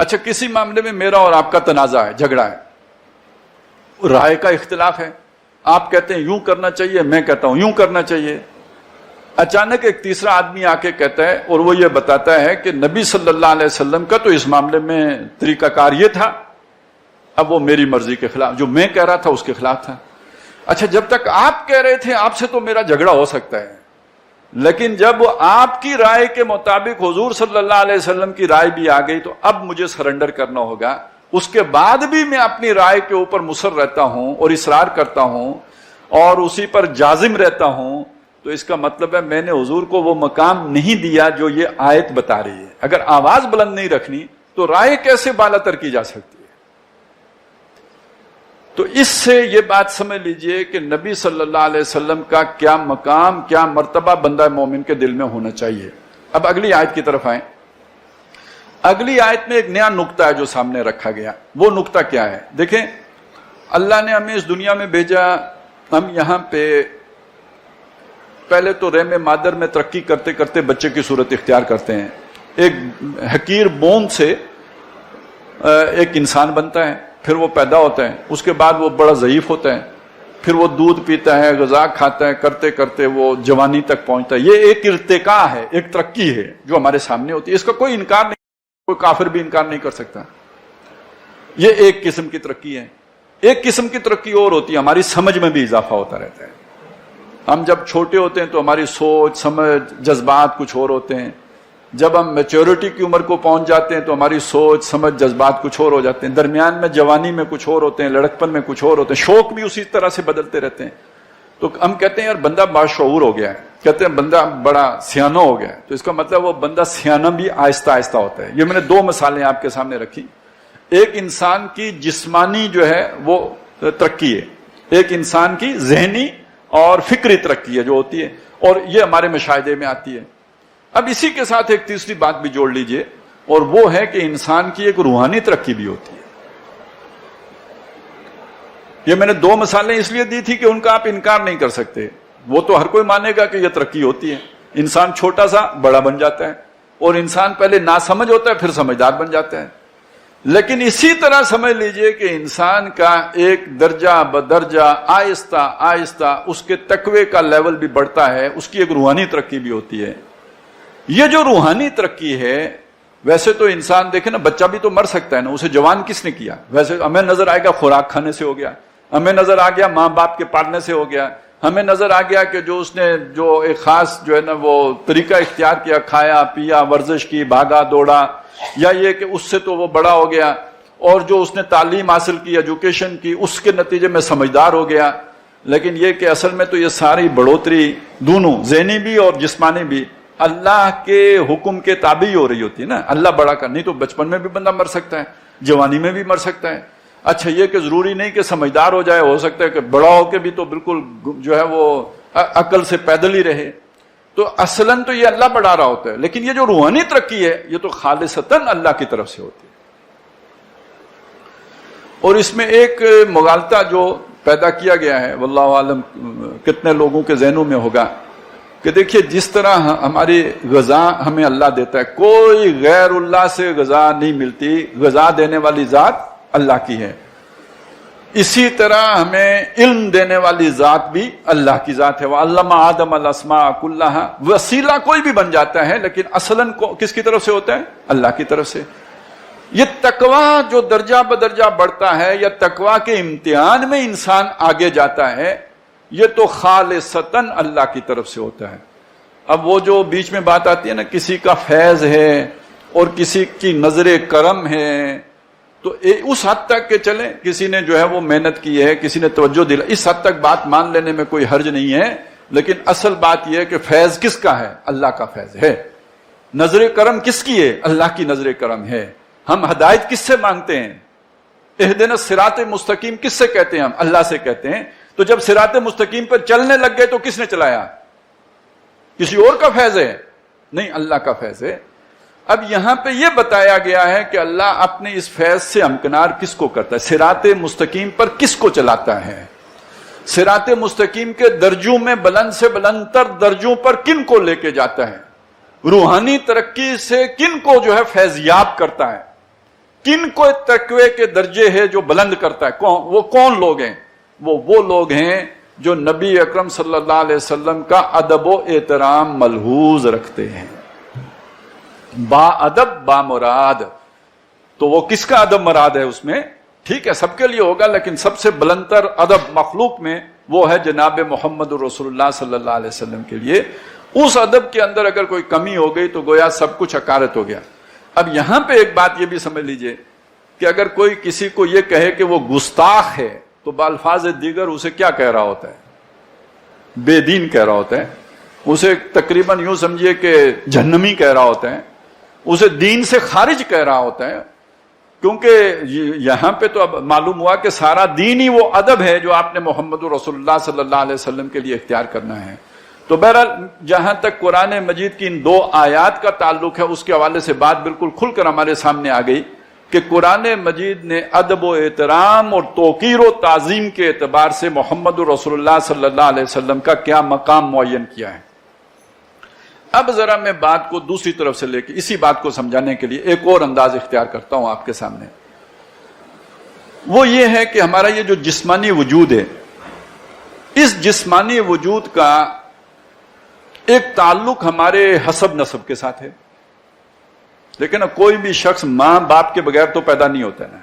اچھا کسی معاملے میں میرا اور آپ کا تنازع ہے, جھگڑا ہے, رائے کا اختلاف ہے, آپ کہتے ہیں یوں کرنا چاہیے, میں کہتا ہوں یوں کرنا چاہیے. اچانک ایک تیسرا آدمی آ کے کہتا ہے اور وہ یہ بتاتا ہے کہ نبی صلی اللہ علیہ وسلم کا تو اس معاملے میں طریقہ کار یہ تھا, اب وہ میری مرضی کے خلاف, جو میں کہہ رہا تھا اس کے خلاف تھا. اچھا جب تک آپ کہہ رہے تھے آپ سے تو میرا جھگڑا ہو سکتا ہے, لیکن جب آپ کی رائے کے مطابق حضور صلی اللہ علیہ وسلم کی رائے بھی آ گئی تو اب مجھے سرنڈر کرنا ہوگا. اس کے بعد بھی میں اپنی رائے کے اوپر مصر رہتا ہوں اور اصرار کرتا ہوں اور اسی پر جازم رہتا ہوں, تو اس کا مطلب ہے میں نے حضور کو وہ مقام نہیں دیا جو یہ آیت بتا رہی ہے. اگر آواز بلند نہیں رکھنی تو رائے کیسے بالاتر کی جا سکتی ہے؟ تو اس سے یہ بات سمجھ لیجئے کہ نبی صلی اللہ علیہ وسلم کا کیا مقام, کیا مرتبہ بندہ مومن کے دل میں ہونا چاہیے. اب اگلی آیت کی طرف آئیں. اگلی آیت میں ایک نیا نقطہ ہے جو سامنے رکھا گیا. وہ نقطہ کیا ہے؟ دیکھیں, اللہ نے ہمیں اس دنیا میں بھیجا, ہم یہاں پہ پہلے تو رحم مادر میں ترقی کرتے کرتے بچے کی صورت اختیار کرتے ہیں. ایک حقیر بوند سے ایک انسان بنتا ہے, پھر وہ پیدا ہوتا ہے, اس کے بعد وہ بڑا ضعیف ہوتا ہے, پھر وہ دودھ پیتا ہے, غذا کھاتا ہے, کرتے کرتے وہ جوانی تک پہنچتا ہے. یہ ایک ارتقاء ہے, ایک ترقی ہے جو ہمارے سامنے ہوتی ہے. اس کا کوئی انکار نہیں, کوئی کافر بھی انکار نہیں کر سکتا. یہ ایک قسم کی ترقی ہے. ایک قسم کی ترقی اور ہوتی ہے, ہماری سمجھ میں بھی اضافہ ہوتا رہتا ہے. ہم جب چھوٹے ہوتے ہیں تو ہماری سوچ, سمجھ, جذبات کچھ اور ہوتے ہیں. جب ہم میچورٹی کی عمر کو پہنچ جاتے ہیں تو ہماری سوچ, سمجھ, جذبات کچھ اور ہو جاتے ہیں. درمیان میں جوانی میں کچھ اور ہوتے ہیں, لڑکپن میں کچھ اور ہوتے ہیں, شوق بھی اسی طرح سے بدلتے رہتے ہیں. تو ہم کہتے ہیں یار بندہ باشعور ہو گیا ہے, کہتے ہیں بندہ بڑا سیانہ ہو گیا ہے. تو اس کا مطلب وہ بندہ سیانہ بھی آہستہ آہستہ ہوتا ہے. یہ میں نے دو مثالیں آپ کے سامنے رکھی. ایک انسان کی جسمانی جو ہے وہ ترقی ہے, ایک انسان کی ذہنی اور فکری ترقی ہے جو ہوتی ہے, اور یہ ہمارے مشاہدے میں آتی ہے. اب اسی کے ساتھ ایک تیسری بات بھی جوڑ لیجئے, اور وہ ہے کہ انسان کی ایک روحانی ترقی بھی ہوتی ہے. یہ میں نے دو مثالیں اس لیے دی تھی کہ ان کا آپ انکار نہیں کر سکتے. وہ تو ہر کوئی مانے گا کہ یہ ترقی ہوتی ہے. انسان چھوٹا سا بڑا بن جاتا ہے, اور انسان پہلے ناسمجھ ہوتا ہے پھر سمجھدار بن جاتا ہے. لیکن اسی طرح سمجھ لیجئے کہ انسان کا ایک درجہ بدرجہ آہستہ آہستہ اس کے تقوی کا لیول بھی بڑھتا ہے, اس کی ایک روحانی ترقی بھی ہوتی ہے. یہ جو روحانی ترقی ہے, ویسے تو انسان دیکھیں نا, بچہ بھی تو مر سکتا ہے نا, اسے جوان کس نے کیا؟ ویسے ہمیں نظر آئے گا خوراک کھانے سے ہو گیا, ہمیں نظر آ گیا ماں باپ کے پالنے سے ہو گیا, ہمیں نظر آ گیا کہ جو اس نے جو ایک خاص جو ہے نا وہ طریقہ اختیار کیا, کھایا پیا, ورزش کی, بھاگا دوڑا, یا یہ کہ اس سے تو وہ بڑا ہو گیا, اور جو اس نے تعلیم حاصل کی, ایجوکیشن کی, اس کے نتیجے میں سمجھدار ہو گیا. لیکن یہ کہ اصل میں تو یہ ساری بڑھوتری دونوں ذہنی بھی اور جسمانی بھی اللہ کے حکم کے تابع ہی ہو رہی ہوتی ہے نا. اللہ بڑا کر, نہیں تو بچپن میں بھی بندہ مر سکتا ہے, جوانی میں بھی مر سکتا ہے. اچھا یہ کہ ضروری نہیں کہ سمجھدار ہو جائے, ہو سکتا ہے کہ بڑا ہو کے بھی تو بالکل جو ہے وہ عقل سے پیدل ہی رہے. تو اصلاً تو یہ اللہ بڑھا رہا ہوتا ہے, لیکن یہ جو روحانی ترقی ہے یہ تو خالصتاً اللہ کی طرف سے ہوتی ہے. اور اس میں ایک مغالطہ جو پیدا کیا گیا ہے, واللہ عالم کتنے لوگوں کے ذہنوں میں ہوگا, کہ دیکھیے جس طرح ہماری غذا ہمیں اللہ دیتا ہے, کوئی غیر اللہ سے غذا نہیں ملتی, غذا دینے والی ذات اللہ کی ہے. اسی طرح ہمیں علم دینے والی ذات بھی اللہ کی ذات ہے. وَعَلَّمَ آدَمَ الْأَسْمَاءَ كُلَّهَا, وسیلہ کوئی بھی بن جاتا ہے لیکن اصلاً کس کی طرف سے ہوتا ہے؟ اللہ کی طرف سے. یہ تقویٰ جو درجہ بدرجہ بڑھتا ہے, یا تقویٰ کے امتحان میں انسان آگے جاتا ہے, یہ تو خالصتاً اللہ کی طرف سے ہوتا ہے. اب وہ جو بیچ میں بات آتی ہے نا, کسی کا فیض ہے اور کسی کی نظر کرم ہے, تو اس حد تک کہ چلیں کسی نے جو ہے وہ محنت کی ہے, کسی نے توجہ دلا, اس حد تک بات مان لینے میں کوئی حرج نہیں ہے. لیکن اصل بات یہ ہے کہ فیض کس کا ہے؟ اللہ کا فیض ہے. نظر کرم کس کی ہے؟ اللہ کی نظر کرم ہے. ہم ہدایت کس سے مانگتے ہیں؟ اہدنا الصراط مستقیم کس سے کہتے ہیں؟ ہم اللہ سے کہتے ہیں. تو جب صراط مستقیم پر چلنے لگ گئے تو کس نے چلایا؟ کسی اور کا فیض ہے؟ نہیں, اللہ کا فیض ہے. اب یہاں پہ یہ بتایا گیا ہے کہ اللہ اپنے اس فیض سے امکنار کس کو کرتا ہے, صراط مستقیم پر کس کو چلاتا ہے, صراط مستقیم کے درجوں میں بلند سے بلند تر درجوں پر کن کو لے کے جاتا ہے, روحانی ترقی سے کن کو جو ہے فیضیاب کرتا ہے. کن کو تقوی کے درجے ہے جو بلند کرتا ہے؟ وہ کون لوگ ہیں؟ وہ لوگ ہیں جو نبی اکرم صلی اللہ علیہ وسلم کا ادب و احترام ملحوظ رکھتے ہیں. با ادب با مراد. تو وہ کس کا ادب مراد ہے اس میں؟ ٹھیک ہے سب کے لیے ہوگا، لیکن سب سے بلندتر ادب مخلوق میں وہ ہے جناب محمد رسول اللہ صلی اللہ علیہ وسلم کے لیے. اس ادب کے اندر اگر کوئی کمی ہو گئی تو گویا سب کچھ حقارت ہو گیا. اب یہاں پہ ایک بات یہ بھی سمجھ لیجئے کہ اگر کوئی کسی کو یہ کہے کہ وہ گستاخ ہے تو بالفاظ دیگر اسے کیا کہہ رہا ہوتا ہے؟ بے دین کہہ رہا ہوتا ہے، اسے تقریباً یوں سمجھیے کہ جہنمی کہہ رہا ہوتا ہے، اسے دین سے خارج کہہ رہا ہوتا ہے. کیونکہ یہاں پہ تو اب معلوم ہوا کہ سارا دین ہی وہ ادب ہے جو آپ نے محمد رسول اللہ صلی اللہ علیہ وسلم کے لیے اختیار کرنا ہے. تو بہرحال جہاں تک قرآن مجید کی ان 2 آیات کا تعلق ہے اس کے حوالے سے بات بالکل کھل کر ہمارے سامنے آ گئی کہ قرآن مجید نے ادب و احترام اور توقیر و تعظیم کے اعتبار سے محمد رسول اللہ صلی اللہ علیہ وسلم کا کیا مقام معین کیا ہے. اب ذرا میں بات کو دوسری طرف سے لے کے اسی بات کو سمجھانے کے لیے ایک اور انداز اختیار کرتا ہوں آپ کے سامنے. وہ یہ ہے کہ ہمارا یہ جو جسمانی وجود ہے، اس جسمانی وجود کا ایک تعلق ہمارے حسب نسب کے ساتھ ہے. لیکن کوئی بھی شخص ماں باپ کے بغیر تو پیدا نہیں ہوتا ہے نا.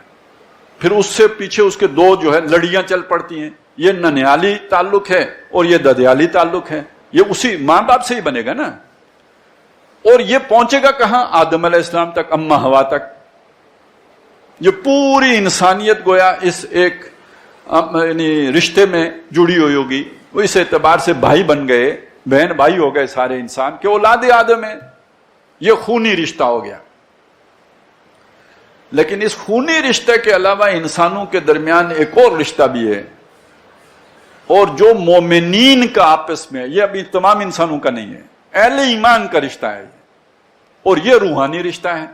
پھر اس سے پیچھے اس کے 2 جو ہے لڑیاں چل پڑتی ہیں. یہ ننیالی تعلق ہے اور یہ ددیالی تعلق ہے. یہ اسی ماں باپ سے ہی بنے گا نا. اور یہ پہنچے گا کہاں؟ آدم علیہ السلام تک، اما ہوا تک. یہ پوری انسانیت گویا اس ایک یعنی رشتے میں جڑی ہوئی ہوگی. وہ اس اعتبار سے بھائی بن گئے، بہن بھائی ہو گئے سارے انسان کے اولاد آدم ہیں. یہ خونی رشتہ ہو گیا. لیکن اس خونی رشتے کے علاوہ انسانوں کے درمیان ایک اور رشتہ بھی ہے، اور جو مومنین کا آپس میں، یہ ابھی تمام انسانوں کا نہیں ہے، اہل ایمان کا رشتہ ہے اور یہ روحانی رشتہ ہے.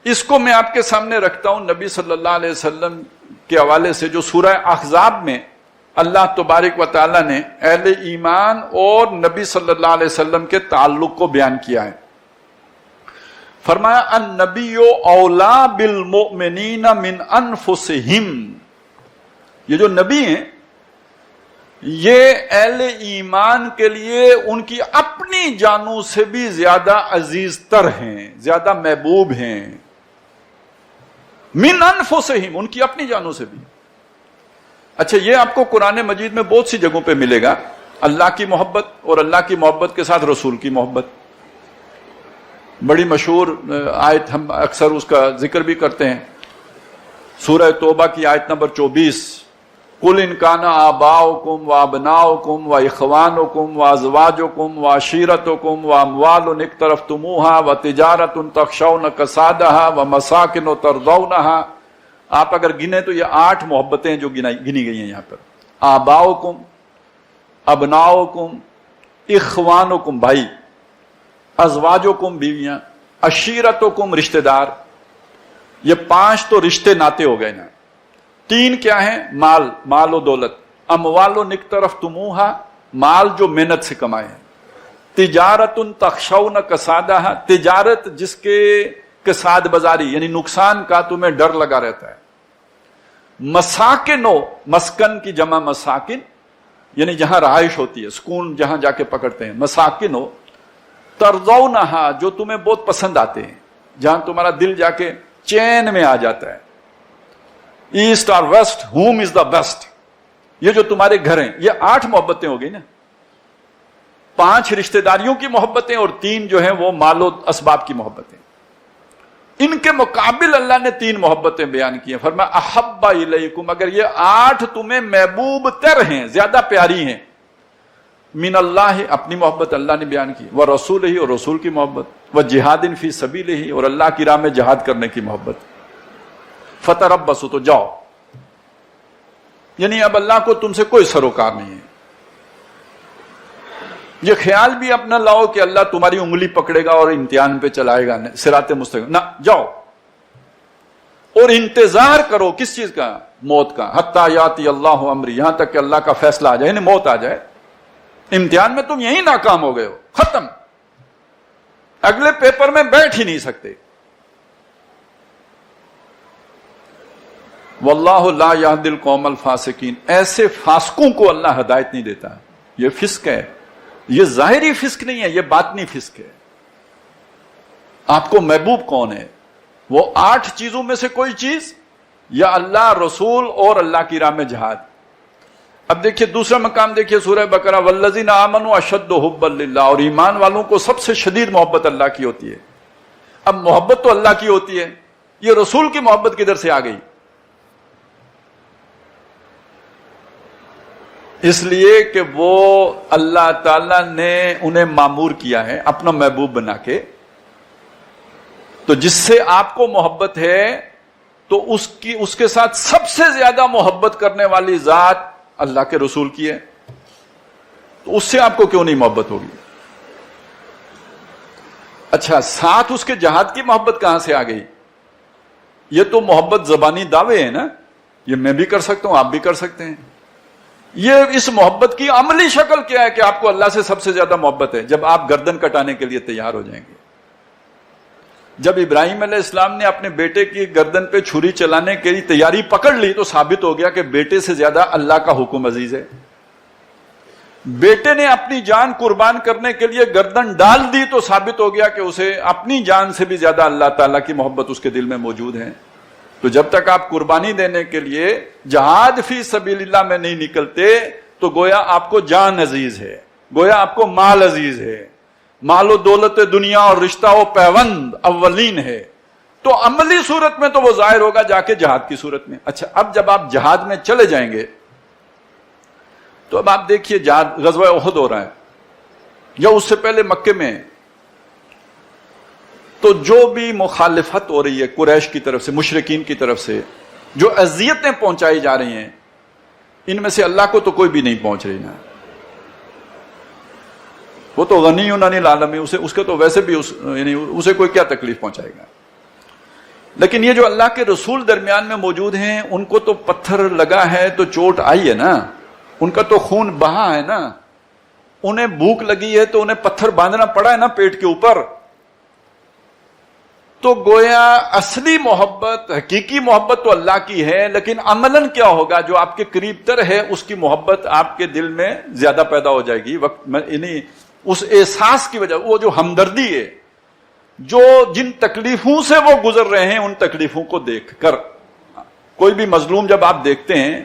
اس کو میں آپ کے سامنے رکھتا ہوں نبی صلی اللہ علیہ وسلم کے حوالے سے جو سورہ احزاب میں اللہ تبارک و تعالیٰ نے اہل ایمان اور نبی صلی اللہ علیہ وسلم کے تعلق کو بیان کیا ہے. فرمایا النبی اولا بالمؤمنین من انفسہم. یہ جو نبی ہیں یہ اہل ایمان کے لیے ان کی اپنی جانوں سے بھی زیادہ عزیز تر ہیں، زیادہ محبوب ہیں. من انفسہم، ان کی اپنی جانوں سے بھی. اچھا یہ آپ کو قرآن مجید میں بہت سی جگہوں پہ ملے گا، اللہ کی محبت اور اللہ کی محبت کے ساتھ رسول کی محبت. بڑی مشہور آیت ہم اکثر اس کا ذکر بھی کرتے ہیں، سورہ توبہ کی آیت نمبر 24. قُلْ إِنْ كَانَ آبَاؤُكُمْ وَأَبْنَاؤُكُمْ وَإِخْوَانُكُمْ وَأَزْوَاجُكُمْ وَعَشِيرَتُكُمْ وَأَمْوَالٌ اقْتَرَفْتُمُوهَا وَتِجَارَةٌ تَخْشَوْنَ كَسَادَهَا وَمَسَاكِنُ تَرْضَوْنَهَا. آپ اگر گنے تو یہ 8 محبتیں جو گنی گئی ہیں یہاں پر. آباؤکم، ابناؤکم، اخوانکم بھائی، ازواجکم بیویاں، عشیرتکم رشتہ دار. یہ 5 تو رشتے ناتے ہو گئے نا. 3 کیا ہیں؟ مال و دولت. اموال اقترفتموہا، مال جو محنت سے کمائے ہیں. تجارت تخشون کسادہا، تجارت جس کے کساد بازاری یعنی نقصان کا تمہیں ڈر لگا رہتا ہے. مساکن، مسکن کی جمع مساکن یعنی جہاں رہائش ہوتی ہے، سکون جہاں جا کے پکڑتے ہیں. مساکن ہو ترضونہا، جو تمہیں بہت پسند آتے ہیں، جہاں تمہارا دل جا کے چین میں آ جاتا ہے. ایسٹ اور west, home is the best. یہ جو تمہارے گھر ہیں، یہ 8 محبتیں ہو گئی نا. 5 رشتہ داریوں کی محبتیں اور 3 جو ہیں وہ مال و اسباب کی محبتیں. ان کے مقابل اللہ نے 3 محبتیں بیان کی ہیں. فرمایا احب الیکم، اگر یہ 8 تمہیں محبوب تر ہیں، زیادہ پیاری ہیں، من اللہ، اپنی محبت اللہ نے بیان کی، ورسولہ، اور رسول کی محبت، وجہاد فی سبیلہ، اور اللہ کی راہ میں جہاد کرنے کی محبت. فتربصوا، تو جاؤ. یعنی اب اللہ کو تم سے کوئی سروکار نہیں ہے. یہ خیال بھی اپنا لاؤ کہ اللہ تمہاری انگلی پکڑے گا اور امتحان پہ چلائے گا صراط مستقیم، نہ. جاؤ اور انتظار کرو کس چیز کا؟ موت کا. حتی یاتی اللہ امری، یہاں تک کہ اللہ کا فیصلہ آ جائے، یعنی موت آ جائے. امتحان میں تم یہی ناکام ہو گئے ہو، ختم. اگلے پیپر میں بیٹھ ہی نہیں سکتے. واللہ لا یہدی القوم الفاسقین، ایسے فاسقوں کو اللہ ہدایت نہیں دیتا. یہ فسق ہے، یہ ظاہری فسق نہیں ہے، یہ باطنی فسق ہے. آپ کو محبوب کون ہے؟ وہ 8 چیزوں میں سے کوئی چیز، یا اللہ، رسول اور اللہ کی راہ میں جہاد. اب دیکھیے دوسرا مقام دیکھیے سورہ بقرہ، والذین آمنوا اشد حبا للہ، اور ایمان والوں کو سب سے شدید محبت اللہ کی ہوتی ہے. اب محبت تو اللہ کی ہوتی ہے، یہ رسول کی محبت کدھر سے آ گئی؟ اس لیے کہ وہ اللہ تعالی نے انہیں مامور کیا ہے اپنا محبوب بنا کے. تو جس سے آپ کو محبت ہے تو اس کے ساتھ سب سے زیادہ محبت کرنے والی ذات اللہ کے رسول کی ہے. تو اس سے آپ کو کیوں نہیں محبت ہوگی؟ اچھا، ساتھ اس کے جہاد کی محبت کہاں سے آ گئی؟ یہ تو محبت زبانی دعوے ہیں نا، یہ میں بھی کر سکتا ہوں، آپ بھی کر سکتے ہیں. یہ اس محبت کی عملی شکل کیا ہے کہ آپ کو اللہ سے سب سے زیادہ محبت ہے؟ جب آپ گردن کٹانے کے لیے تیار ہو جائیں گے. جب ابراہیم علیہ السلام نے اپنے بیٹے کی گردن پہ چھری چلانے کے لیے تیاری پکڑ لی تو ثابت ہو گیا کہ بیٹے سے زیادہ اللہ کا حکم عزیز ہے. بیٹے نے اپنی جان قربان کرنے کے لیے گردن ڈال دی تو ثابت ہو گیا کہ اسے اپنی جان سے بھی زیادہ اللہ تعالیٰ کی محبت اس کے دل میں موجود ہے. تو جب تک آپ قربانی دینے کے لیے جہاد فی سبیل اللہ میں نہیں نکلتے تو گویا آپ کو جان عزیز ہے، گویا آپ کو مال عزیز ہے، مال و دولت دنیا اور رشتہ و پیوند اولین ہے. تو عملی صورت میں تو وہ ظاہر ہوگا جا کے جہاد کی صورت میں. اچھا، اب جب آپ جہاد میں چلے جائیں گے تو اب آپ دیکھیے جہاد، غزوہ احد ہو رہا ہے یا اس سے پہلے مکے میں، تو جو بھی مخالفت ہو رہی ہے قریش کی طرف سے، مشرکین کی طرف سے جو اذیتیں پہنچائی جا رہی ہیں، ان میں سے اللہ کو تو کوئی بھی نہیں پہنچ رہی نا. وہ تو غنی عن العالمین، اس کے تو ویسے بھی یعنی اسے کوئی کیا تکلیف پہنچائے گا. لیکن یہ جو اللہ کے رسول درمیان میں موجود ہیں ان کو تو پتھر لگا ہے تو چوٹ آئی ہے نا، ان کا تو خون بہا ہے نا، انہیں بھوک لگی ہے تو انہیں پتھر باندھنا پڑا ہے نا پیٹ کے اوپر. تو گویا اصلی محبت، حقیقی محبت تو اللہ کی ہے، لیکن عملاً کیا ہوگا؟ جو آپ کے قریب تر ہے اس کی محبت آپ کے دل میں زیادہ پیدا ہو جائے گی وقت میں، یعنی اس احساس کی وجہ، وہ جو ہمدردی ہے، جو جن تکلیفوں سے وہ گزر رہے ہیں ان تکلیفوں کو دیکھ کر. کوئی بھی مظلوم جب آپ دیکھتے ہیں،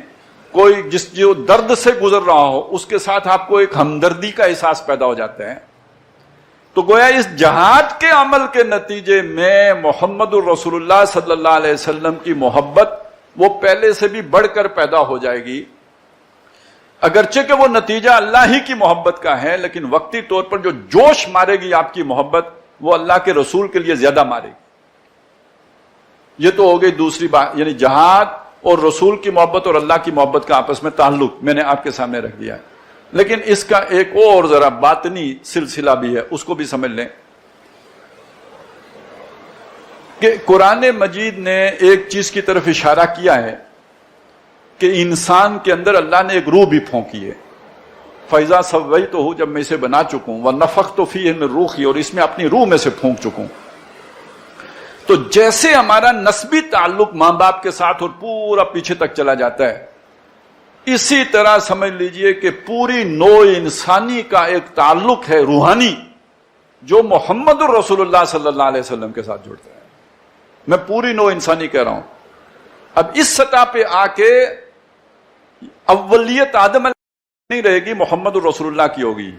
کوئی جو درد سے گزر رہا ہو، اس کے ساتھ آپ کو ایک ہمدردی کا احساس پیدا ہو جاتا ہے. تو گویا اس جہاد کے عمل کے نتیجے میں محمد الرسول اللہ صلی اللہ علیہ وسلم کی محبت وہ پہلے سے بھی بڑھ کر پیدا ہو جائے گی. اگرچہ کہ وہ نتیجہ اللہ ہی کی محبت کا ہے، لیکن وقتی طور پر جو جوش مارے گی آپ کی محبت وہ اللہ کے رسول کے لیے زیادہ مارے گی. یہ تو ہو گئی دوسری بات، یعنی جہاد اور رسول کی محبت اور اللہ کی محبت کا آپس میں تعلق میں نے آپ کے سامنے رکھ دیا ہے. لیکن اس کا ایک اور ذرا باطنی سلسلہ بھی ہے، اس کو بھی سمجھ لیں کہ قرآن مجید نے ایک چیز کی طرف اشارہ کیا ہے کہ انسان کے اندر اللہ نے ایک روح بھی پھونکی ہے. فَإِذَا سَوَّيْتُهُ، جب میں اسے بنا چکوں، وَنَفَخْتُ فِيهِ مِن رُوحِي، اور اس میں اپنی روح میں سے پھونک چکوں. تو جیسے ہمارا نسبی تعلق ماں باپ کے ساتھ اور پورا پیچھے تک چلا جاتا ہے، اسی طرح سمجھ لیجئے کہ پوری نوع انسانی کا ایک تعلق ہے روحانی جو محمد الرسول اللہ صلی اللہ علیہ وسلم کے ساتھ جڑتا ہے. میں پوری نوع انسانی کہہ رہا ہوں. اب اس سطح پہ آ کے اولیت آدم نہیں رہے گی، محمد الرسول اللہ کی ہوگی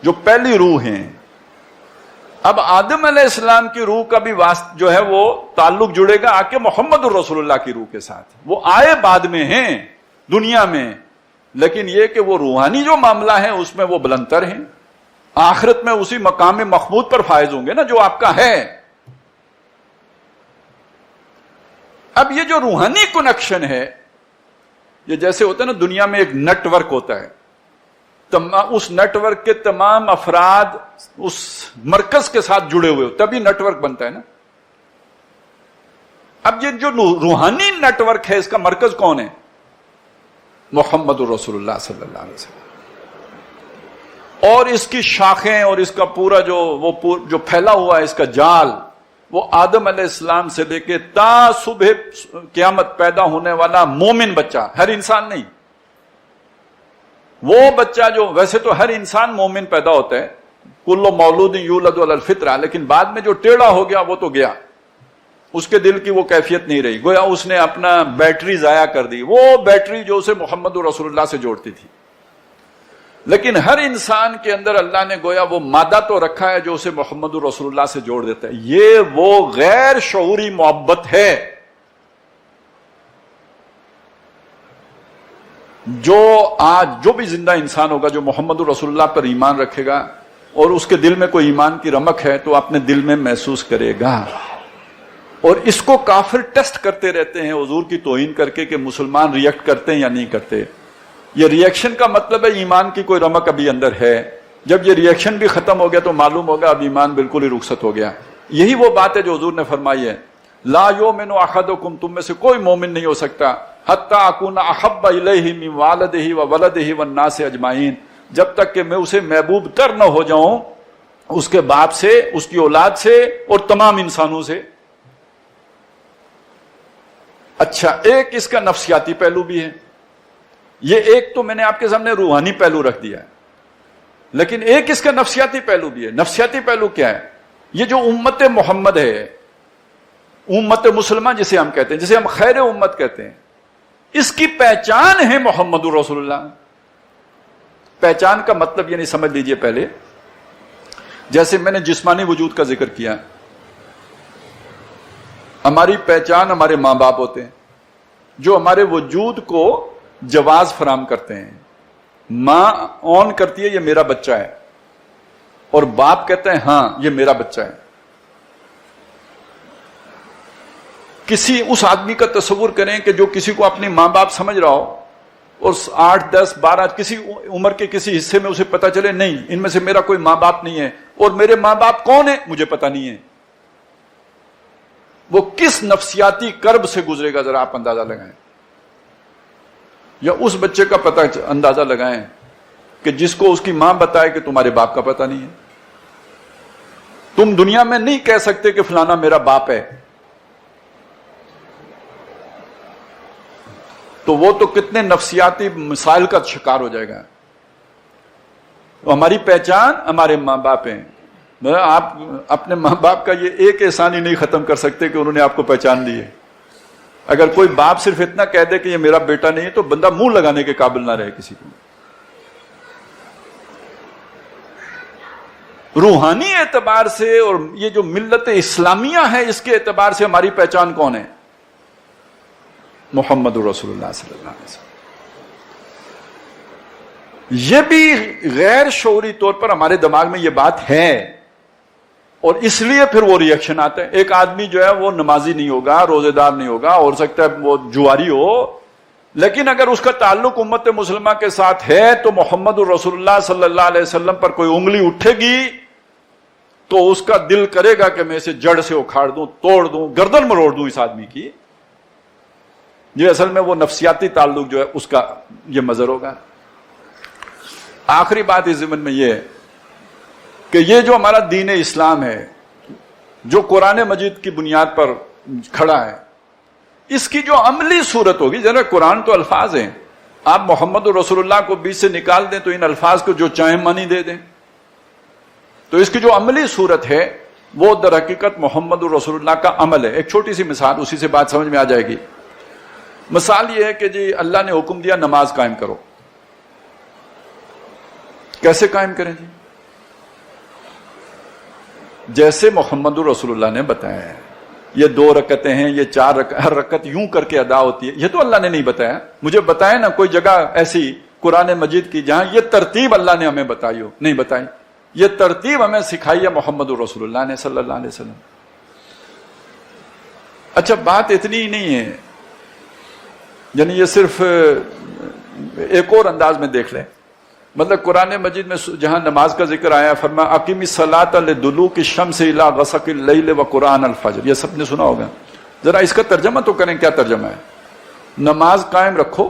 جو پہلی روح ہیں. اب آدم علیہ السلام کی روح کا بھی جو ہے وہ تعلق جڑے گا آ کے محمد الرسول اللہ کی روح کے ساتھ. وہ آئے بعد میں ہیں دنیا میں، لیکن یہ کہ وہ روحانی جو معاملہ ہے اس میں وہ بلندتر ہیں. آخرت میں اسی مقام محمود پر فائز ہوں گے نا جو آپ کا ہے. اب یہ جو روحانی کنیکشن ہے، یہ جیسے ہوتا ہے نا دنیا میں ایک نیٹ ورک ہوتا ہے، اس نیٹ ورک کے تمام افراد اس مرکز کے ساتھ جڑے ہوئے تبھی نیٹ ورک بنتا ہے نا. اب یہ جو روحانی نیٹ ورک ہے اس کا مرکز کون ہے؟ محمد الرسول اللہ صلی اللہ علیہ وسلم. اور اس کی شاخیں اور اس کا پورا جو پھیلا ہوا ہے اس کا جال، وہ آدم علیہ السلام سے لے کے تا صبح قیامت پیدا ہونے والا مومن بچہ، ہر انسان نہیں، وہ بچہ جو ویسے تو ہر انسان مومن پیدا ہوتا ہے، کل مولود یولد علی الفطرہ، لیکن بعد میں جو ٹیڑھا ہو گیا وہ تو گیا، اس کے دل کی وہ کیفیت نہیں رہی، گویا اس نے اپنا بیٹری ضائع کر دی، وہ بیٹری جو اسے محمد رسول اللہ سے جوڑتی تھی۔ لیکن ہر انسان کے اندر اللہ نے گویا وہ مادہ تو رکھا ہے جو اسے محمد رسول اللہ سے جوڑ دیتا ہے، یہ وہ غیر شعوری محبت ہے جو آج جو بھی زندہ انسان ہوگا جو محمد رسول اللہ پر ایمان رکھے گا اور اس کے دل میں کوئی ایمان کی رمق ہے تو اپنے دل میں محسوس کرے گا۔ اور اس کو کافر ٹیسٹ کرتے رہتے ہیں حضور کی توہین کر کے کہ مسلمان ریئیکٹ کرتے ہیں یا نہیں کرتے۔ یہ ریئیکشن کا مطلب ہے ایمان کی کوئی رمق ابھی اندر ہے، جب یہ ریئیکشن بھی ختم ہو گیا تو معلوم ہوگا اب ایمان بالکل ہی رخصت ہو گیا۔ یہی وہ بات ہے جو حضور نے فرمائی ہے، لا یؤمن احدکم، تم میں سے کوئی مومن نہیں ہو سکتا حتی اکون احب الیہ من والدہ وولدہ والناس اجمعین، جب تک کہ میں اسے محبوب تر نہ ہو جاؤں اس کے باپ سے، اس کی اولاد سے اور تمام انسانوں سے۔ اچھا، ایک اس کا نفسیاتی پہلو بھی ہے، یہ ایک تو میں نے آپ کے سامنے روحانی پہلو رکھ دیا ہے، لیکن ایک اس کا نفسیاتی پہلو بھی ہے۔ نفسیاتی پہلو کیا ہے؟ یہ جو امت محمد ہے، امت مسلمہ جسے ہم کہتے ہیں، جسے ہم خیر امت کہتے ہیں، اس کی پہچان ہے محمد رسول اللہ۔ پہچان کا مطلب یہ نہیں، سمجھ لیجئے پہلے، جیسے میں نے جسمانی وجود کا ذکر کیا، ہماری پہچان ہمارے ماں باپ ہوتے ہیں جو ہمارے وجود کو جواز فراہم کرتے ہیں۔ ماں اون کرتی ہے یہ میرا بچہ ہے، اور باپ کہتا ہے ہاں یہ میرا بچہ ہے۔ کسی اس آدمی کا تصور کریں کہ جو کسی کو اپنی ماں باپ سمجھ رہا ہو اور 8 10 12 کسی عمر کے کسی حصے میں اسے پتا چلے نہیں ان میں سے میرا کوئی ماں باپ نہیں ہے، اور میرے ماں باپ کون ہیں مجھے پتا نہیں ہے، وہ کس نفسیاتی کرب سے گزرے گا ذرا آپ اندازہ لگائیں۔ یا اس بچے کا پتہ اندازہ لگائیں کہ جس کو اس کی ماں بتائے کہ تمہارے باپ کا پتہ نہیں ہے۔ تم دنیا میں نہیں کہہ سکتے کہ فلانا میرا باپ ہے، تو وہ تو کتنے نفسیاتی مسائل کا شکار ہو جائے گا۔ تو ہماری پہچان ہمارے ماں باپ ہیں۔ آپ اپنے ماں باپ کا یہ ایک احسان ہی نہیں ختم کر سکتے کہ انہوں نے آپ کو پہچان لی ہے۔ اگر کوئی باپ صرف اتنا کہہ دے کہ یہ میرا بیٹا نہیں ہے تو بندہ منہ لگانے کے قابل نہ رہے کسی کو۔ روحانی اعتبار سے اور یہ جو ملت اسلامیہ ہے اس کے اعتبار سے ہماری پہچان کون ہے؟ محمد رسول اللہ صلی اللہ علیہ وسلم۔ یہ بھی غیر شعوری طور پر ہمارے دماغ میں یہ بات ہے، اور اس لیے پھر وہ ریئیکشن آتا ہے۔ ایک آدمی جو ہے وہ نمازی نہیں ہوگا، روزے دار نہیں ہوگا، ہو سکتا ہے وہ جواری ہو، لیکن اگر اس کا تعلق امت مسلمہ کے ساتھ ہے تو محمد رسول اللہ صلی اللہ علیہ وسلم پر کوئی انگلی اٹھے گی تو اس کا دل کرے گا کہ میں اسے جڑ سے اکھاڑ دوں، توڑ دوں، گردن مروڑ دوں اس آدمی کی۔ یہ اصل میں وہ نفسیاتی تعلق جو ہے اس کا یہ مظہر ہوگا۔ آخری بات اس ضمن میں یہ ہے کہ یہ جو ہمارا دین اسلام ہے جو قرآن مجید کی بنیاد پر کھڑا ہے، اس کی جو عملی صورت ہوگی، ذرا قرآن تو الفاظ ہیں، آپ محمد رسول اللہ کو بیچ سے نکال دیں تو ان الفاظ کو جو چاہیں معنی دے دیں، تو اس کی جو عملی صورت ہے وہ در حقیقت محمد رسول اللہ کا عمل ہے۔ ایک چھوٹی سی مثال، اسی سے بات سمجھ میں آ جائے گی۔ مثال یہ ہے کہ جی اللہ نے حکم دیا نماز قائم کرو، کیسے قائم کریں جی؟ جیسے محمد رسول اللہ نے بتایا ہے، یہ 2 رکعتیں ہیں، یہ 4 رکعت، ہر رکعت یوں کر کے ادا ہوتی ہے، یہ تو اللہ نے نہیں بتایا۔ مجھے بتائے نا کوئی جگہ ایسی قرآن مجید کی جہاں یہ ترتیب اللہ نے ہمیں بتائی ہو، نہیں بتائی۔ یہ ترتیب ہمیں سکھائی ہے محمد رسول اللہ نے صلی اللہ علیہ وسلم۔ اچھا، بات اتنی ہی نہیں ہے، یعنی یہ صرف ایک اور انداز میں دیکھ لیں، مطلب قرآن مجید میں جہاں نماز کا ذکر آیا فرمایا اقیم الصلاۃ لدلوک الشمس الی غسق اللیل وقرآن الفجر، یہ سب نے سنا ہوگا۔ ذرا اس کا ترجمہ تو کریں، کیا ترجمہ ہے؟ نماز قائم رکھو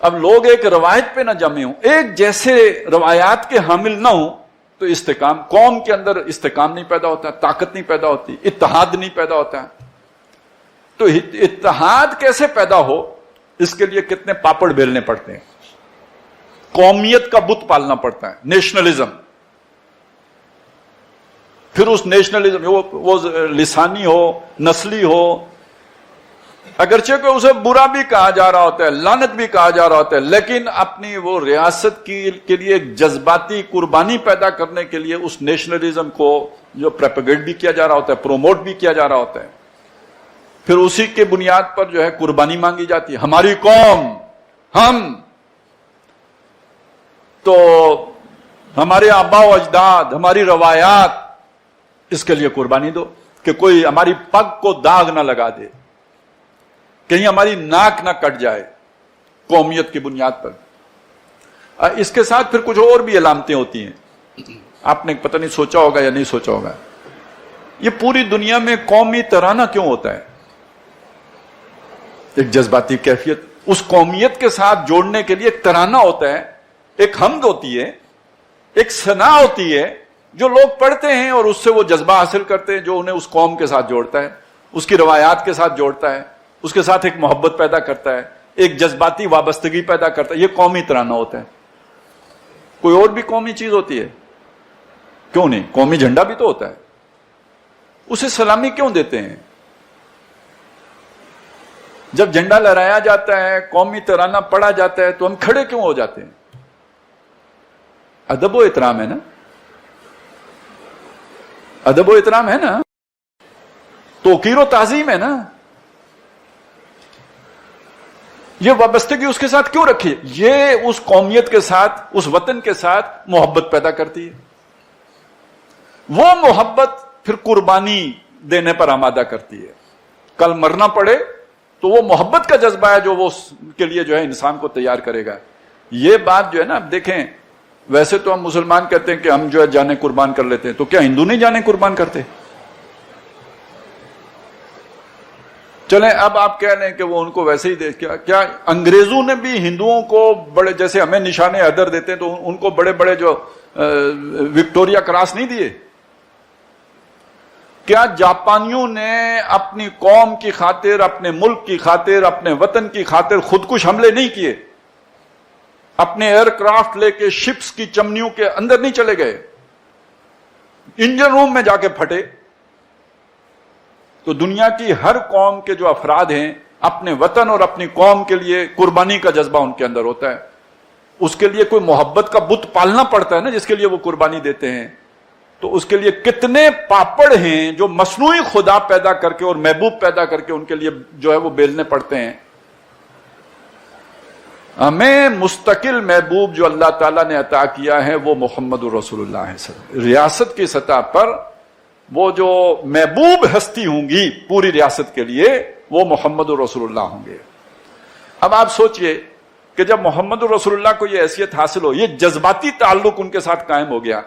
اب لوگ ایک روایت پہ نہ جمے ہوں, ایک جیسے روایات کے حامل نہ ہوں, تو استحکام, قوم کے اندر استحکام نہیں پیدا ہوتا, طاقت نہیں پیدا ہوتی, اتحاد نہیں پیدا ہوتا. تو اتحاد کیسے پیدا ہو, اس کے لیے کتنے پاپڑ بیلنے پڑتے ہیں, قومیت کا بت پالنا پڑتا ہے, نیشنلزم. پھر اس نیشنلزم وہ لسانی ہو, نسلی ہو, اگرچہ کہ اسے برا بھی کہا جا رہا ہوتا ہے, لعنت بھی کہا جا رہا ہوتا ہے, لیکن اپنی وہ ریاست کے لیے ایک جذباتی قربانی پیدا کرنے کے لیے اس نیشنلزم کو جو پروپیگیٹ بھی کیا جا رہا ہوتا ہے, پروموٹ بھی کیا جا رہا ہوتا ہے, پھر اسی کے بنیاد پر جو ہے قربانی مانگی جاتی ہے. ہماری قوم, ہم تو ہمارے آبا و اجداد, ہماری روایات, اس کے لیے قربانی دو کہ کوئی ہماری پگ کو داغ نہ لگا دے, کہیں ہماری ناک نہ کٹ جائے قومیت کی بنیاد پر. اس کے ساتھ پھر کچھ اور بھی علامتیں ہوتی ہیں. آپ نے پتہ نہیں سوچا ہوگا یا نہیں سوچا ہوگا, یہ پوری دنیا میں قومی ترانہ کیوں ہوتا ہے؟ ایک جذباتی کیفیت, اس قومیت کے ساتھ جوڑنے کے لیے ایک ترانہ ہوتا ہے, ایک حمد ہوتی ہے, ایک ثنا ہوتی ہے جو لوگ پڑھتے ہیں اور اس سے وہ جذبہ حاصل کرتے ہیں جو انہیں اس قوم کے ساتھ جوڑتا ہے, اس کی روایات کے ساتھ جوڑتا ہے, اس کے ساتھ ایک محبت پیدا کرتا ہے, ایک جذباتی وابستگی پیدا کرتا ہے. یہ قومی ترانہ ہوتا ہے. کوئی اور بھی قومی چیز ہوتی ہے؟ کیوں نہیں, قومی جھنڈا بھی تو ہوتا ہے. اسے سلامی کیوں دیتے ہیں؟ جب جھنڈا لہرایا جاتا ہے, قومی ترانہ پڑھا جاتا ہے, تو ہم کھڑے کیوں ہو جاتے ہیں؟ ادب و احترام ہے نا, ادب و احترام ہے نا, توقیر و تعظیم ہے نا. یہ وابستگی اس کے ساتھ کیوں رکھی؟ یہ اس قومیت کے ساتھ, اس وطن کے ساتھ محبت پیدا کرتی ہے. وہ محبت پھر قربانی دینے پر آمادہ کرتی ہے. کل مرنا پڑے تو وہ محبت کا جذبہ ہے جو وہ کے لیے جو ہے انسان کو تیار کرے گا. یہ بات جو ہے نا, اب دیکھیں, ویسے تو ہم مسلمان کہتے ہیں کہ ہم جو ہے جانیں قربان کر لیتے ہیں, تو کیا ہندو نہیں جانیں قربان کرتے؟ چلیں اب آپ کہہ رہے ہیں کہ وہ ان کو ویسے ہی کیا انگریزوں نے بھی ہندوؤں کو بڑے, جیسے ہمیں نشان حیدر دیتے ہیں تو ان کو بڑے بڑے جو وکٹوریا کراس نہیں دیے؟ کیا جاپانیوں نے اپنی قوم کی خاطر, اپنے ملک کی خاطر, اپنے وطن کی خاطر خودکش حملے نہیں کیے؟ اپنے ایئر کرافٹ لے کے شپس کی چمنیوں کے اندر نہیں چلے گئے, انجن روم میں جا کے پھٹے؟ تو دنیا کی ہر قوم کے جو افراد ہیں, اپنے وطن اور اپنی قوم کے لیے قربانی کا جذبہ ان کے اندر ہوتا ہے. اس کے لیے کوئی محبت کا بت پالنا پڑتا ہے نا, جس کے لیے وہ قربانی دیتے ہیں. تو اس کے لیے کتنے پاپڑ ہیں جو مصنوعی خدا پیدا کر کے اور محبوب پیدا کر کے ان کے لیے جو ہے وہ بیلنے پڑتے ہیں. ہمیں مستقل محبوب جو اللہ تعالیٰ نے عطا کیا ہے وہ محمد رسول اللہ صلی اللہ علیہ وسلم. ریاست کی سطح پر وہ جو محبوب ہستی ہوں گی پوری ریاست کے لیے, وہ محمد رسول اللہ ہوں گے. اب آپ سوچئے کہ جب محمد رسول اللہ کو یہ حیثیت حاصل ہو, یہ جذباتی تعلق ان کے ساتھ قائم ہو گیا,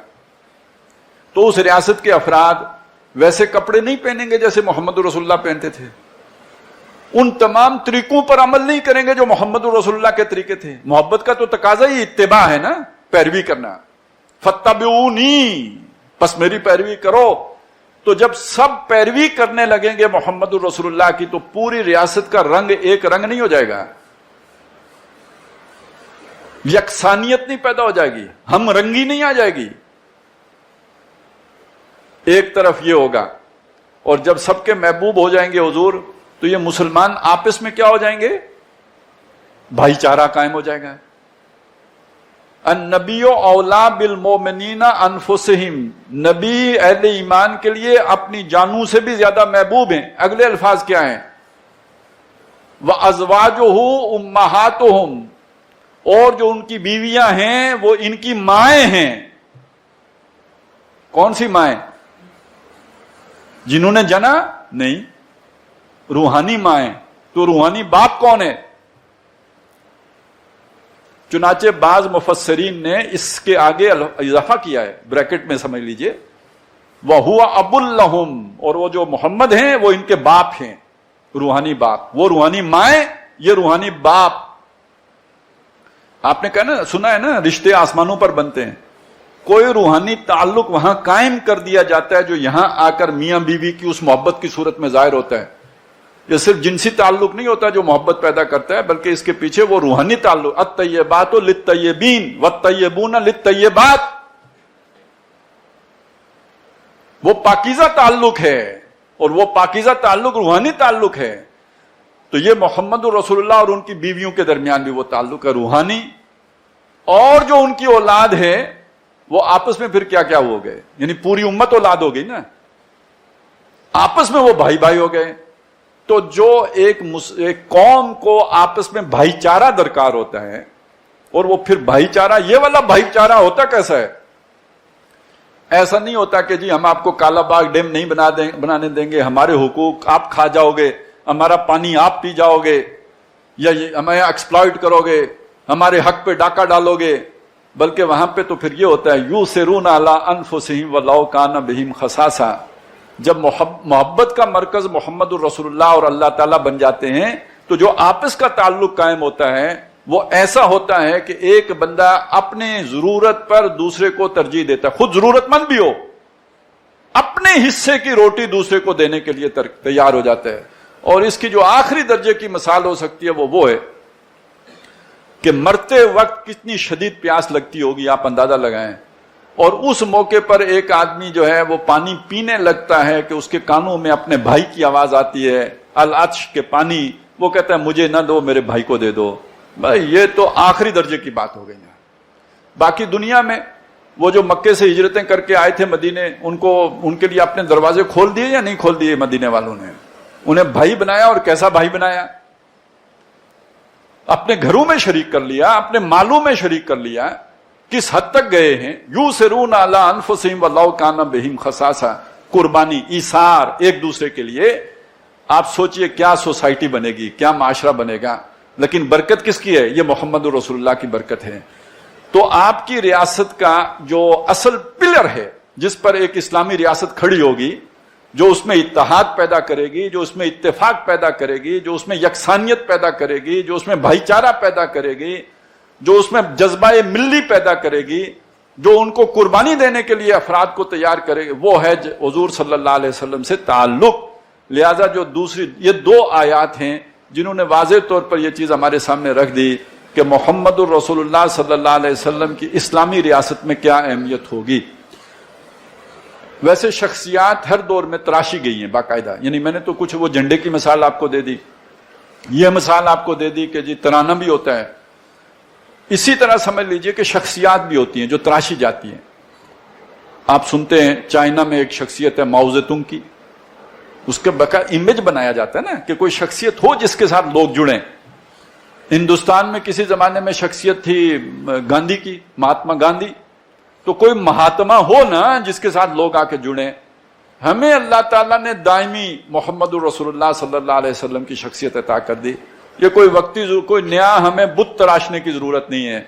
تو اس ریاست کے افراد ویسے کپڑے نہیں پہنیں گے جیسے محمد رسول اللہ پہنتے تھے. ان تمام طریقوں پر عمل نہیں کریں گے جو محمد رسول اللہ کے طریقے تھے. محبت کا تو تقاضا ہی اتباع ہے نا, پیروی کرنا. فاتبعونی, پس میری پیروی کرو. تو جب سب پیروی کرنے لگیں گے محمد رسول اللہ کی, تو پوری ریاست کا رنگ ایک رنگ نہیں ہو جائے گا, یکسانیت نہیں پیدا ہو جائے گی, ہم رنگی نہیں آ جائے گی. ایک طرف یہ ہوگا, اور جب سب کے محبوب ہو جائیں گے حضور, تو یہ مسلمان آپس میں کیا ہو جائیں گے؟ بھائی چارہ قائم ہو جائے گا. النبی اولا بالمؤمنین انفسہم, نبی اہل ایمان کے لیے اپنی جانوں سے بھی زیادہ محبوب ہیں. اگلے الفاظ کیا ہیں؟ وَأَزْوَاجُهُ أُمَّهَاتُهُمْ, اور جو ان کی بیویاں ہیں وہ ان کی مائیں ہیں. کون سی مائیں؟ جنہوں نے جنا نہیں, روحانی مائیں. تو روحانی باپ کون ہے؟ چنانچہ بعض مفسرین نے اس کے آگے اضافہ کیا ہے, بریکٹ میں سمجھ لیجئے, وَهُوَ أَبٌ لَهُمْ, اور وہ جو محمد ہیں وہ ان کے باپ ہیں, روحانی باپ. وہ روحانی مائیں, یہ روحانی باپ. آپ نے کہا نا, سنا ہے نا, رشتے آسمانوں پر بنتے ہیں. کوئی روحانی تعلق وہاں قائم کر دیا جاتا ہے جو یہاں آ کر میاں بیوی کی اس محبت کی صورت میں ظاہر ہوتا ہے. یہ صرف جنسی تعلق نہیں ہوتا جو محبت پیدا کرتا ہے, بلکہ اس کے پیچھے وہ روحانی تعلق. الطیبات للطیبین والطیبون للطیبات, وہ پاکیزہ تعلق ہے, اور وہ پاکیزہ تعلق روحانی تعلق ہے. تو یہ محمد رسول اللہ اور ان کی بیویوں کے درمیان بھی وہ تعلق ہے روحانی. اور جو ان کی اولاد ہے وہ آپس میں پھر کیا کیا ہو گئے, یعنی پوری امت اولاد ہو گئی نا, آپس میں وہ بھائی بھائی ہو گئے. تو جو ایک قوم کو آپس میں بھائی چارہ درکار ہوتا ہے, اور وہ پھر بھائی چارہ, یہ والا بھائی چارہ ہوتا کیسا ہے؟ ایسا نہیں ہوتا کہ جی ہم آپ کو کالا باغ ڈیم نہیں بنانے دیں گے, ہمارے حقوق آپ کھا جاؤ گے, ہمارا پانی آپ پی جاؤ گے, یا ہمیں ایکسپلائٹ کرو گے, ہمارے حق پہ ڈاکہ ڈالو گے. بلکہ وہاں پہ تو پھر یہ ہوتا ہے یوسرون علی انفسہم ولو کان بہم خصاصہ. جب محبت کا مرکز محمد الرسول اللہ اور اللہ تعالیٰ بن جاتے ہیں تو جو آپس کا تعلق قائم ہوتا ہے وہ ایسا ہوتا ہے کہ ایک بندہ اپنے ضرورت پر دوسرے کو ترجیح دیتا ہے, خود ضرورت مند بھی ہو, اپنے حصے کی روٹی دوسرے کو دینے کے لیے تیار ہو جاتا ہے. اور اس کی جو آخری درجے کی مثال ہو سکتی ہے وہ ہے کہ مرتے وقت کتنی شدید پیاس لگتی ہوگی, آپ اندازہ لگائیں. اور اس موقع پر ایک آدمی جو ہے وہ پانی پینے لگتا ہے کہ اس کے کانوں میں اپنے بھائی کی آواز آتی ہے, العطش کے پانی. وہ کہتا ہے مجھے نہ دو, میرے بھائی کو دے دو. بھائی یہ تو آخری درجے کی بات ہو گئی ہے. باقی دنیا میں وہ جو مکے سے ہجرتیں کر کے آئے تھے مدینے, ان کے لیے اپنے دروازے کھول دیے یا نہیں کھول دیے مدینے والوں نے؟ انہیں بھائی بنایا, اور کیسا بھائی بنایا؟ اپنے گھروں میں شریک کر لیا, اپنے مالوں میں شریک کر لیا. کس حد تک گئے ہیں؟ یوسرون علی انفسہم ولو کان بہم خصاصہ, قربانی, ایثار ایک دوسرے کے لیے. آپ سوچئے کیا سوسائٹی بنے گی, کیا معاشرہ بنے گا. لیکن برکت کس کی ہے؟ یہ محمد رسول اللہ کی برکت ہے. تو آپ کی ریاست کا جو اصل پلر ہے جس پر ایک اسلامی ریاست کھڑی ہوگی, جو اس میں اتحاد پیدا کرے گی, جو اس میں اتفاق پیدا کرے گی, جو اس میں یکسانیت پیدا کرے گی, جو اس میں بھائی چارہ پیدا کرے گی, جو اس میں جذبہ ملی پیدا کرے گی, جو ان کو قربانی دینے کے لیے افراد کو تیار کرے گی, وہ ہے حضور صلی اللہ علیہ وسلم سے تعلق. لہذا جو دوسری یہ دو آیات ہیں جنہوں نے واضح طور پر یہ چیز ہمارے سامنے رکھ دی کہ محمد الرسول اللہ صلی اللہ علیہ وسلم کی اسلامی ریاست میں کیا اہمیت ہوگی. ویسے شخصیات ہر دور میں تراشی گئی ہیں باقاعدہ, یعنی میں نے تو کچھ وہ جھنڈے کی مثال آپ کو دے دی, یہ مثال آپ کو دے دی کہ جی ترانہ بھی ہوتا ہے. اسی طرح سمجھ لیجئے کہ شخصیات بھی ہوتی ہیں جو تراشی جاتی ہیں. آپ سنتے ہیں چائنا میں ایک شخصیت ہے ماؤ زیتونگ کی, اس کے بقایا امیج بنایا جاتا ہے نا کہ کوئی شخصیت ہو جس کے ساتھ لوگ جڑیں. ہندوستان میں کسی زمانے میں شخصیت تھی گاندھی کی, مہاتما گاندھی. تو کوئی مہاتما ہو نا جس کے ساتھ لوگ آ کے جڑیں. ہمیں اللہ تعالیٰ نے دائمی محمد الرسول اللہ صلی اللہ علیہ وسلم کی شخصیت عطا کر دی. یہ کوئی وقتی کوئی نیا ہمیں بت تراشنے کی ضرورت نہیں ہے.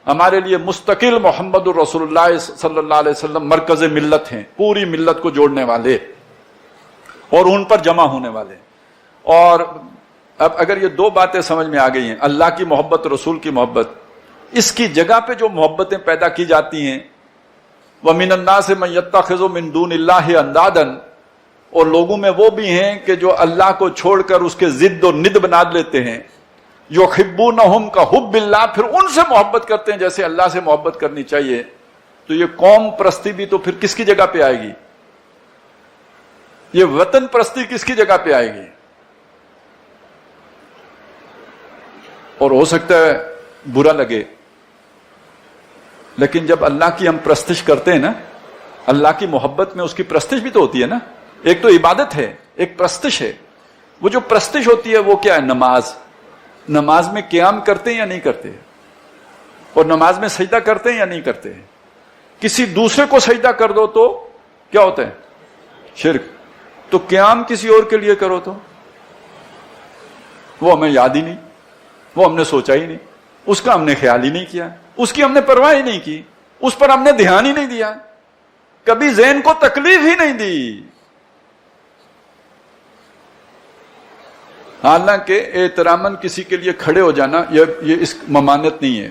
ہمارے لیے مستقل محمد الرسول اللہ صلی اللہ علیہ وسلم مرکز ملت ہیں, پوری ملت کو جوڑنے والے اور ان پر جمع ہونے والے. اور اب اگر یہ دو باتیں سمجھ میں آ گئی ہیں, اللہ کی محبت, رسول کی محبت, اس کی جگہ پہ جو محبتیں پیدا کی جاتی ہیں, وَمِنَ النَّاسِ مَن يَتَّخِذُ مِن دُونِ اللَّهِ أَندَادًا, اور لوگوں میں وہ بھی ہیں کہ جو اللہ کو چھوڑ کر اس کے ضد و ند بنا لیتے ہیں. يُحِبُّونَهُمْ كَحُبِّ اللَّهِ, پھر ان سے محبت کرتے ہیں جیسے اللہ سے محبت کرنی چاہیے. تو یہ قوم پرستی بھی تو پھر کس کی جگہ پہ آئے گی؟ یہ وطن پرستی کس کی جگہ پہ آئے گی؟ اور ہو سکتا ہے برا لگے, لیکن جب اللہ کی ہم پرستش کرتے ہیں نا, اللہ کی محبت میں اس کی پرستش بھی تو ہوتی ہے نا. ایک تو عبادت ہے, ایک پرستش ہے. وہ جو پرستش ہوتی ہے وہ کیا ہے؟ نماز. نماز میں قیام کرتے ہیں یا نہیں کرتے؟ اور نماز میں سجدہ کرتے ہیں یا نہیں کرتے؟ کسی دوسرے کو سجدہ کر دو تو کیا ہوتا ہے؟ شرک. تو قیام کسی اور کے لیے کرو تو وہ ہمیں یاد ہی نہیں, وہ ہم نے سوچا ہی نہیں, اس کا ہم نے خیال ہی نہیں کیا, اس کی ہم نے پرواہ ہی نہیں کی, اس پر ہم نے دھیان ہی نہیں دیا, کبھی ذہن کو تکلیف ہی نہیں دی. حالانکہ احتراماً کسی کے لیے کھڑے ہو جانا یہ اس ممانت نہیں ہے.